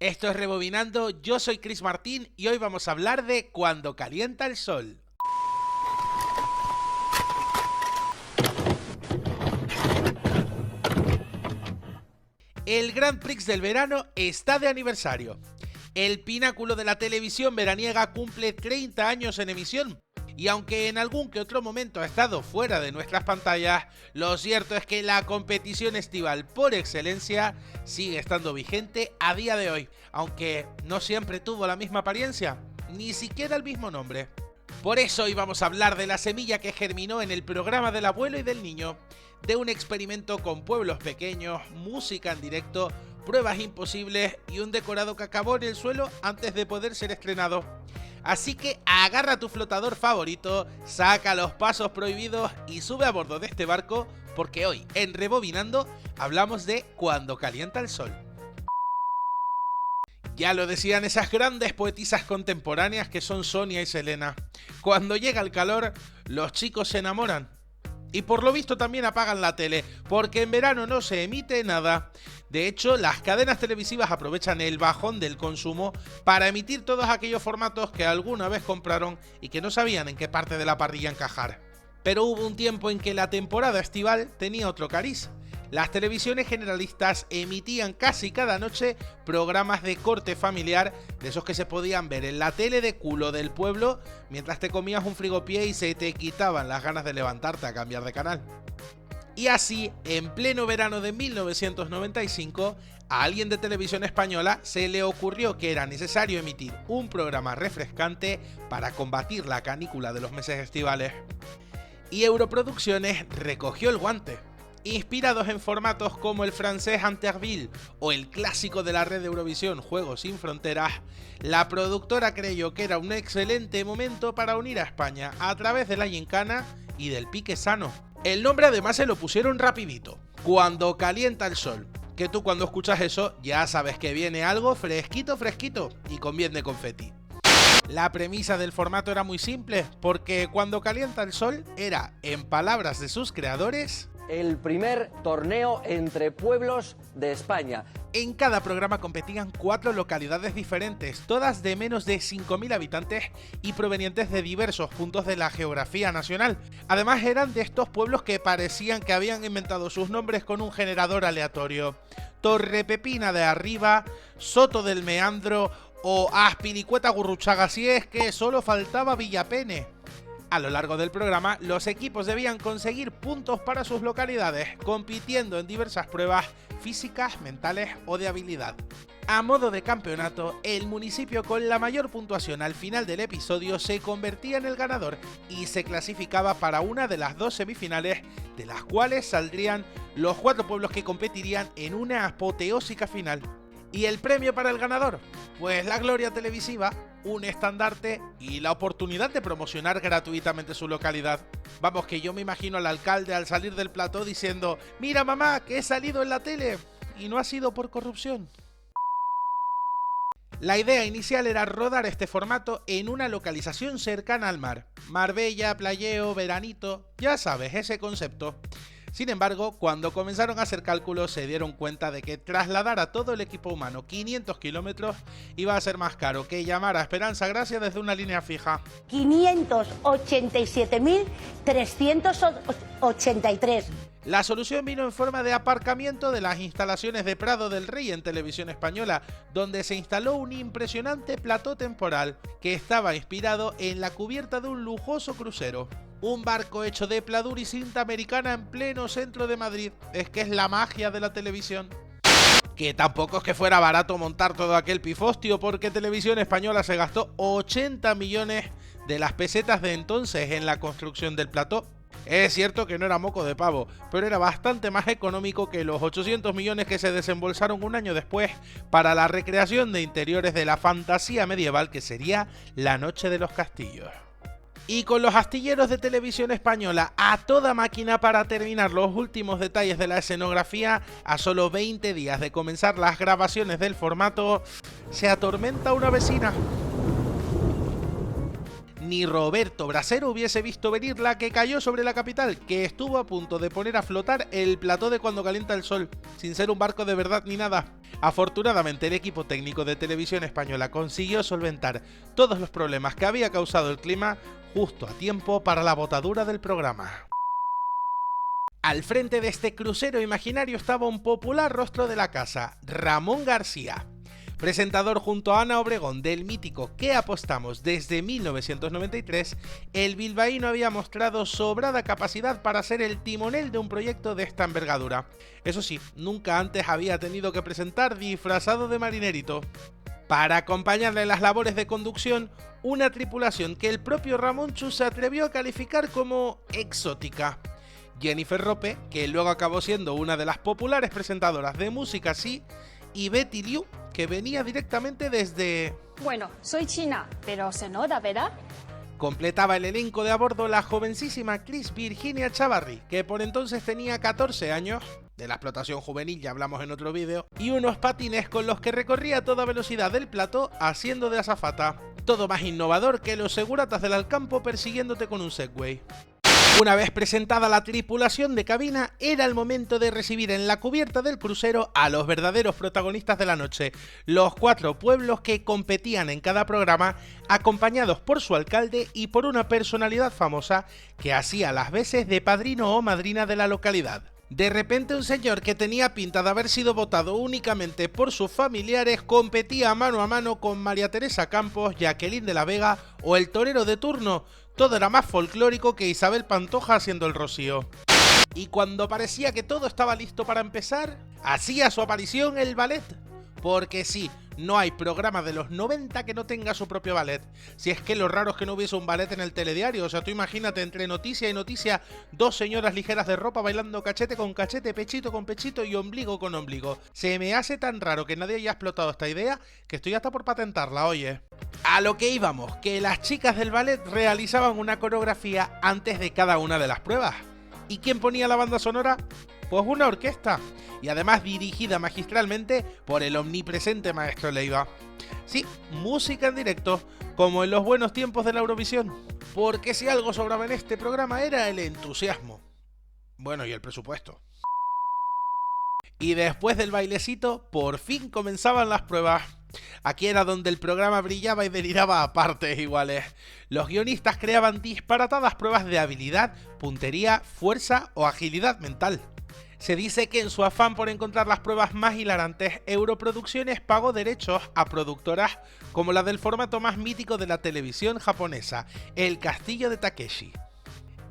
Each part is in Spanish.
Esto es Rebobinando, yo soy Chris Martín y hoy vamos a hablar de Cuando calienta el sol. El Grand Prix del verano está de aniversario. El pináculo de la televisión veraniega cumple 30 años en emisión. Y aunque en algún que otro momento ha estado fuera de nuestras pantallas, lo cierto es que la competición estival por excelencia sigue estando vigente a día de hoy, aunque no siempre tuvo la misma apariencia, ni siquiera el mismo nombre. Por eso hoy vamos a hablar de la semilla que germinó en el programa del abuelo y del niño, de un experimento con pueblos pequeños, música en directo, pruebas imposibles y un decorado que acabó en el suelo antes de poder ser estrenado. Así que agarra tu flotador favorito, saca los pasos prohibidos y sube a bordo de este barco, porque hoy en Rebobinando hablamos de Cuando calienta el sol. Ya lo decían esas grandes poetisas contemporáneas que son Sonia y Selena. Cuando llega el calor, los chicos se enamoran. Y por lo visto también apagan la tele, porque en verano no se emite nada. De hecho, las cadenas televisivas aprovechan el bajón del consumo para emitir todos aquellos formatos que alguna vez compraron y que no sabían en qué parte de la parrilla encajar. Pero hubo un tiempo en que la temporada estival tenía otro cariz. Las televisiones generalistas emitían casi cada noche programas de corte familiar, de esos que se podían ver en la tele de culo del pueblo mientras te comías un frigopié y se te quitaban las ganas de levantarte a cambiar de canal. Y así, en pleno verano de 1995, a alguien de Televisión Española se le ocurrió que era necesario emitir un programa refrescante para combatir la canícula de los meses estivales. Y Europroducciones recogió el guante. Inspirados en formatos como el francés Interville o el clásico de la red de Eurovisión Juegos sin Fronteras, la productora creyó que era un excelente momento para unir a España a través de la gincana y del pique sano. El nombre además se lo pusieron rapidito, Cuando calienta el sol, que tú cuando escuchas eso ya sabes que viene algo fresquito y con bien de confeti. La premisa del formato era muy simple, porque Cuando calienta el sol era, en palabras de sus creadores, el primer torneo entre pueblos de España. En cada programa competían 4 localidades diferentes, todas de menos de 5.000 habitantes y provenientes de diversos puntos de la geografía nacional. Además eran de estos pueblos que parecían que habían inventado sus nombres con un generador aleatorio. Torrepepina de Arriba, Soto del Meandro o Azpilicueta Gurruchaga, si es que solo faltaba Villapene. A lo largo del programa, los equipos debían conseguir puntos para sus localidades, compitiendo en diversas pruebas físicas, mentales o de habilidad. A modo de campeonato, el municipio con la mayor puntuación al final del episodio se convertía en el ganador y se clasificaba para una de las 2 semifinales, de las cuales saldrían los 4 pueblos que competirían en una apoteósica final. ¿Y el premio para el ganador? Pues la gloria televisiva, un estandarte y la oportunidad de promocionar gratuitamente su localidad. Vamos, que yo me imagino al alcalde al salir del plató diciendo: «Mira mamá, que he salido en la tele y no ha sido por corrupción». La idea inicial era rodar este formato en una localización cercana al mar. Marbella, playeo, veranito, ya sabes, ese concepto. Sin embargo, cuando comenzaron a hacer cálculos se dieron cuenta de que trasladar a todo el equipo humano 500 kilómetros iba a ser más caro que llamar a Esperanza Gracia desde una línea fija. 587.383. La solución vino en forma de aparcamiento de las instalaciones de Prado del Rey en Televisión Española, donde se instaló un impresionante plató temporal que estaba inspirado en la cubierta de un lujoso crucero. Un barco hecho de pladur y cinta americana en pleno centro de Madrid. Es que es la magia de la televisión. Que tampoco es que fuera barato montar todo aquel pifostio, porque Televisión Española se gastó 80 millones de las pesetas de entonces en la construcción del plató. Es cierto que no era moco de pavo, pero era bastante más económico que los 800 millones que se desembolsaron un año después para la recreación de interiores de la fantasía medieval que sería La Noche de los Castillos. Y con los astilleros de Televisión Española a toda máquina para terminar los últimos detalles de la escenografía, a solo 20 días de comenzar las grabaciones del formato, se atormenta una vecina. Ni Roberto Brasero hubiese visto venir la que cayó sobre la capital, que estuvo a punto de poner a flotar el plató de Cuando calienta el sol, sin ser un barco de verdad ni nada. Afortunadamente, el equipo técnico de Televisión Española consiguió solventar todos los problemas que había causado el clima justo a tiempo para la botadura del programa. Al frente de este crucero imaginario estaba un popular rostro de la casa, Ramón García. Presentador junto a Ana Obregón del mítico ¿Qué apostamos? Desde 1993, el bilbaíno había mostrado sobrada capacidad para ser el timonel de un proyecto de esta envergadura. Eso sí, nunca antes había tenido que presentar disfrazado de marinerito. Para acompañarle en las labores de conducción, una tripulación que el propio Ramonchu se atrevió a calificar como exótica. Jennifer Rope, que luego acabó siendo una de las populares presentadoras de música sí, y Betty Liu, que venía directamente desde... Bueno, soy china, pero se nota, ¿verdad? Completaba el elenco de a bordo la jovencísima actriz Virginia Chavarri, que por entonces tenía 14 años, de la explotación juvenil ya hablamos en otro vídeo, y unos patines con los que recorría a toda velocidad del plató haciendo de azafata. Todo más innovador que los seguratas del Alcampo persiguiéndote con un Segway. Una vez presentada la tripulación de cabina, era el momento de recibir en la cubierta del crucero a los verdaderos protagonistas de la noche, los 4 pueblos que competían en cada programa, acompañados por su alcalde y por una personalidad famosa que hacía las veces de padrino o madrina de la localidad. De repente un señor que tenía pinta de haber sido votado únicamente por sus familiares competía mano a mano con María Teresa Campos, Jacqueline de la Vega o el torero de turno. Todo era más folclórico que Isabel Pantoja haciendo el Rocío. Y cuando parecía que todo estaba listo para empezar, hacía su aparición el ballet. Porque sí, no hay programa de los 90 que no tenga su propio ballet. Si es que lo raro es que no hubiese un ballet en el telediario. O sea, tú imagínate entre noticia y noticia, 2 señoras ligeras de ropa bailando cachete con cachete, pechito con pechito y ombligo con ombligo. Se me hace tan raro que nadie haya explotado esta idea que estoy hasta por patentarla, oye. A lo que íbamos, que las chicas del ballet realizaban una coreografía antes de cada una de las pruebas. ¿Y quién ponía la banda sonora? Pues una orquesta, y además dirigida magistralmente por el omnipresente maestro Leiva. Sí, música en directo, como en los buenos tiempos de la Eurovisión. Porque si algo sobraba en este programa era el entusiasmo. Bueno, y el presupuesto. Y después del bailecito, por fin comenzaban las pruebas. Aquí era donde el programa brillaba y deliraba a partes iguales. Los guionistas creaban disparatadas pruebas de habilidad, puntería, fuerza o agilidad mental. Se dice que en su afán por encontrar las pruebas más hilarantes, Europroducciones pagó derechos a productoras como la del formato más mítico de la televisión japonesa, El Castillo de Takeshi.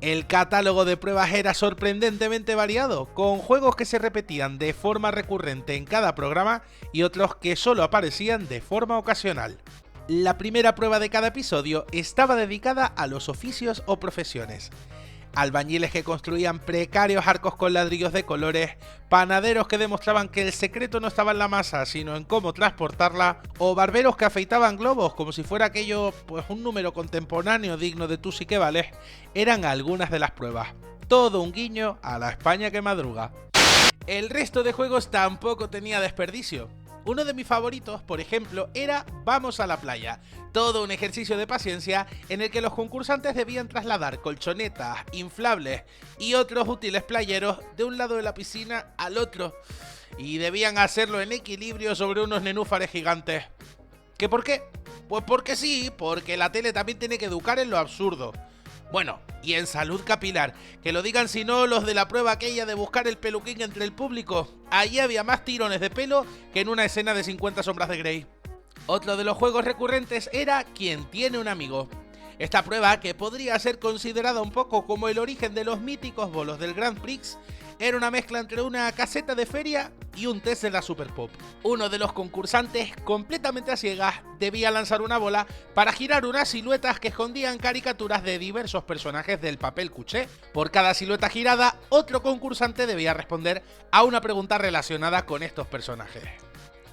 El catálogo de pruebas era sorprendentemente variado, con juegos que se repetían de forma recurrente en cada programa y otros que solo aparecían de forma ocasional. La primera prueba de cada episodio estaba dedicada a los oficios o profesiones. Albañiles que construían precarios arcos con ladrillos de colores, panaderos que demostraban que el secreto no estaba en la masa, sino en cómo transportarla, o barberos que afeitaban globos como si fuera aquello pues un número contemporáneo digno de Tú sí que vales, eran algunas de las pruebas. Todo un guiño a la España que madruga. El resto de juegos tampoco tenía desperdicio. Uno de mis favoritos, por ejemplo, era Vamos a la playa, todo un ejercicio de paciencia en el que los concursantes debían trasladar colchonetas, inflables y otros útiles playeros de un lado de la piscina al otro, y debían hacerlo en equilibrio sobre unos nenúfares gigantes. ¿Qué por qué? Pues porque sí, porque la tele también tiene que educar en lo absurdo. Bueno, y en salud capilar, que lo digan si no los de la prueba aquella de buscar el peluquín entre el público. Allí había más tirones de pelo que en una escena de 50 sombras de Grey. Otro de los juegos recurrentes era ¿Quién tiene un amigo? Esta prueba, que podría ser considerada un poco como el origen de los míticos bolos del Grand Prix, era una mezcla entre una caseta de feria y un test de la Super Pop. Uno de los concursantes, completamente a ciegas, debía lanzar una bola para girar unas siluetas que escondían caricaturas de diversos personajes del papel cuché. Por cada silueta girada, otro concursante debía responder a una pregunta relacionada con estos personajes.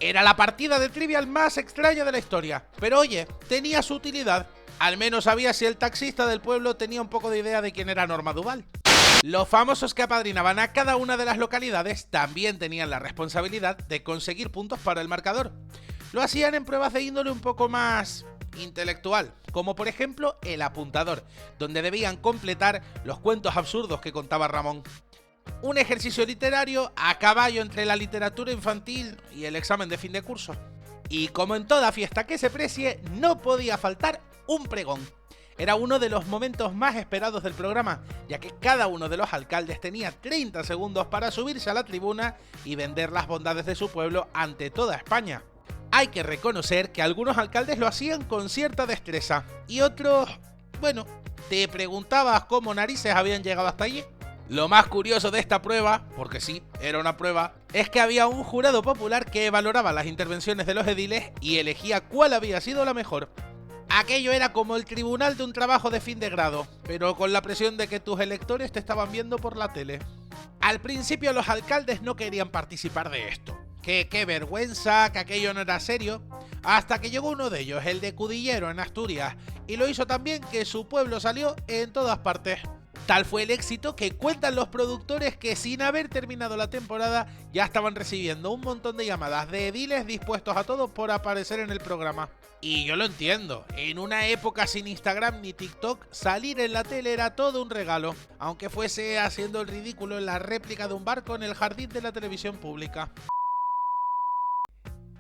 Era la partida de Trivial más extraña de la historia, pero oye, tenía su utilidad. Al menos sabía si el taxista del pueblo tenía un poco de idea de quién era Norma Duval. Los famosos que apadrinaban a cada una de las localidades también tenían la responsabilidad de conseguir puntos para el marcador. Lo hacían en pruebas de índole un poco más intelectual, como por ejemplo El Apuntador, donde debían completar los cuentos absurdos que contaba Ramón. Un ejercicio literario a caballo entre la literatura infantil y el examen de fin de curso. Y como en toda fiesta que se precie, no podía faltar un pregón. Era uno de los momentos más esperados del programa, ya que cada uno de los alcaldes tenía 30 segundos para subirse a la tribuna y vender las bondades de su pueblo ante toda España. Hay que reconocer que algunos alcaldes lo hacían con cierta destreza, y otros, bueno, te preguntabas cómo narices habían llegado hasta allí. Lo más curioso de esta prueba, porque sí, era una prueba, es que había un jurado popular que valoraba las intervenciones de los ediles y elegía cuál había sido la mejor. Aquello era como el tribunal de un trabajo de fin de grado, pero con la presión de que tus electores te estaban viendo por la tele. Al principio los alcaldes no querían participar de esto. Que qué vergüenza, que aquello no era serio, hasta que llegó uno de ellos, el de Cudillero en Asturias, y lo hizo tan bien que su pueblo salió en todas partes. Tal fue el éxito que cuentan los productores que sin haber terminado la temporada ya estaban recibiendo un montón de llamadas de ediles dispuestos a todo por aparecer en el programa. Y yo lo entiendo, en una época sin Instagram ni TikTok, salir en la tele era todo un regalo, aunque fuese haciendo el ridículo en la réplica de un barco en el jardín de la televisión pública.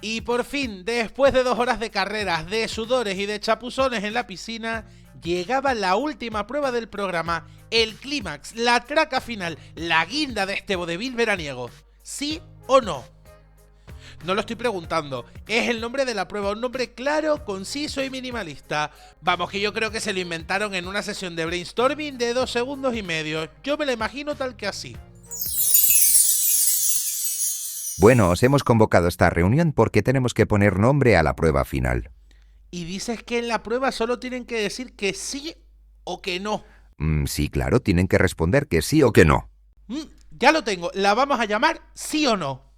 Y por fin, después de 2 horas de carreras, de sudores y de chapuzones en la piscina, llegaba la última prueba del programa, el clímax, la traca final, la guinda de este vodevil veraniego. ¿Sí o no? No lo estoy preguntando, es el nombre de la prueba, un nombre claro, conciso y minimalista. Vamos, que yo creo que se lo inventaron en una sesión de brainstorming de 2 segundos y medio. Yo me lo imagino tal que así. Bueno, os hemos convocado a esta reunión porque tenemos que poner nombre a la prueba final. Y dices que en la prueba solo tienen que decir que sí o que no. Sí, claro, tienen que responder que sí o que no. Ya lo tengo, la vamos a llamar sí o no.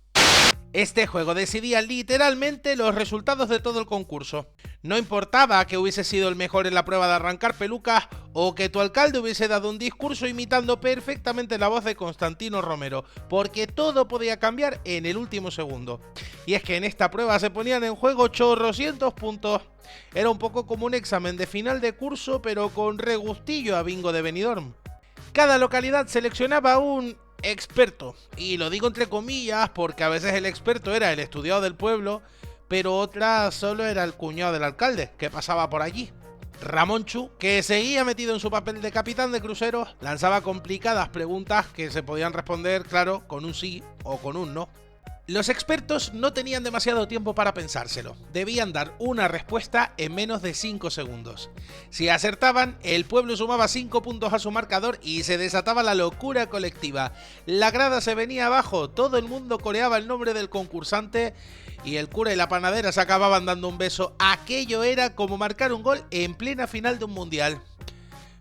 Este juego decidía literalmente los resultados de todo el concurso. No importaba que hubiese sido el mejor en la prueba de arrancar pelucas o que tu alcalde hubiese dado un discurso imitando perfectamente la voz de Constantino Romero, porque todo podía cambiar en el último segundo. Y es que en esta prueba se ponían en juego chorrocientos puntos. Era un poco como un examen de final de curso, pero con regustillo a bingo de Benidorm. Cada localidad seleccionaba un experto, y lo digo entre comillas porque a veces el experto era el estudiado del pueblo, pero otra solo era el cuñado del alcalde, que pasaba por allí. Ramón Chu, que seguía metido en su papel de capitán de cruceros, lanzaba complicadas preguntas que se podían responder, claro, con un sí o con un no. Los expertos no tenían demasiado tiempo para pensárselo, debían dar una respuesta en menos de 5 segundos. Si acertaban, el pueblo sumaba 5 puntos a su marcador y se desataba la locura colectiva. La grada se venía abajo, todo el mundo coreaba el nombre del concursante y el cura y la panadera se acababan dando un beso. Aquello era como marcar un gol en plena final de un mundial.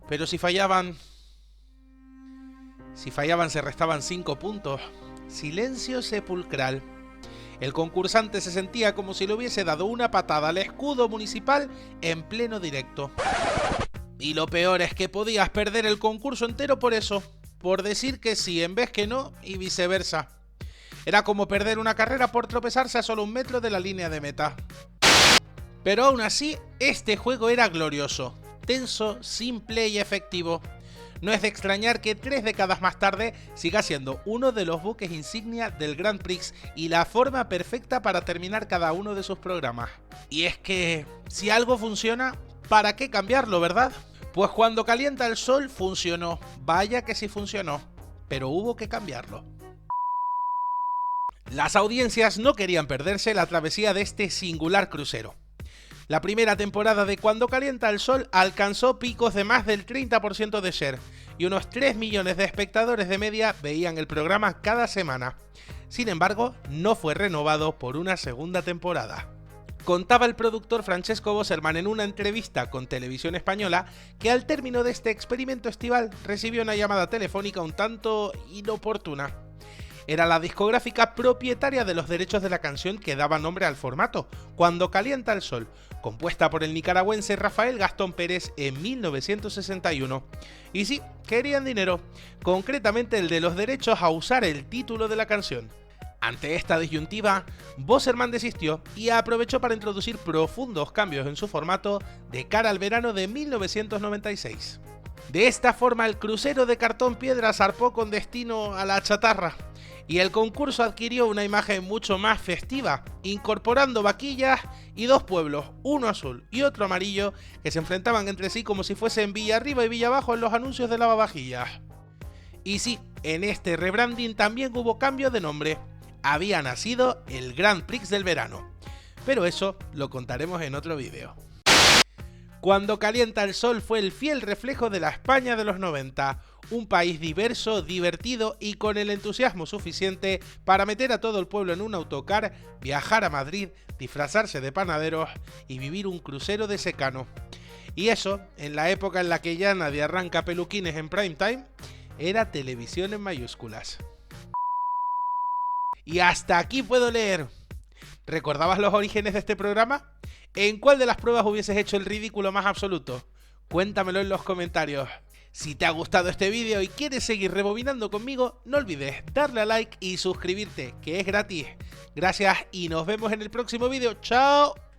Pero si fallaban se restaban 5 puntos. Silencio sepulcral. El concursante se sentía como si le hubiese dado una patada al escudo municipal en pleno directo. Y lo peor es que podías perder el concurso entero por eso, por decir que sí en vez que no y viceversa. Era como perder una carrera por tropezarse a solo 1 metro de la línea de meta. Pero aún así, este juego era glorioso, tenso, simple y efectivo. No es de extrañar que 3 décadas más tarde siga siendo uno de los buques insignia del Grand Prix y la forma perfecta para terminar cada uno de sus programas. Y es que, si algo funciona, ¿para qué cambiarlo, verdad? Pues cuando calienta el sol funcionó, vaya que sí funcionó, pero hubo que cambiarlo. Las audiencias no querían perderse la travesía de este singular crucero. La primera temporada de Cuando calienta el sol alcanzó picos de más del 30% de share y unos 3 millones de espectadores de media veían el programa cada semana. Sin embargo, no fue renovado por una segunda temporada. Contaba el productor Francesco Bosserman en una entrevista con Televisión Española que al término de este experimento estival recibió una llamada telefónica un tanto inoportuna. Era la discográfica propietaria de los derechos de la canción que daba nombre al formato, Cuando calienta el sol, compuesta por el nicaragüense Rafael Gastón Pérez en 1961. Y sí, querían dinero, concretamente el de los derechos a usar el título de la canción. Ante esta disyuntiva, Bosserman desistió y aprovechó para introducir profundos cambios en su formato de cara al verano de 1996. De esta forma, el crucero de cartón piedra zarpó con destino a la chatarra, y el concurso adquirió una imagen mucho más festiva, incorporando vaquillas y dos pueblos, uno azul y otro amarillo, que se enfrentaban entre sí como si fuesen Villa Arriba y Villa Abajo en los anuncios de lavavajillas. Y sí, en este rebranding también hubo cambio de nombre. Había nacido el Grand Prix del verano, pero eso lo contaremos en otro vídeo. Cuando calienta el sol fue el fiel reflejo de la España de los 90, un país diverso, divertido y con el entusiasmo suficiente para meter a todo el pueblo en un autocar, viajar a Madrid, disfrazarse de panaderos y vivir un crucero de secano. Y eso, en la época en la que ya nadie arranca peluquines en prime time, era televisión en mayúsculas. Y hasta aquí puedo leer. ¿Recordabas los orígenes de este programa? ¿En cuál de las pruebas hubieses hecho el ridículo más absoluto? Cuéntamelo en los comentarios. Si te ha gustado este vídeo y quieres seguir rebobinando conmigo, no olvides darle a like y suscribirte, que es gratis. Gracias y nos vemos en el próximo vídeo. ¡Chao!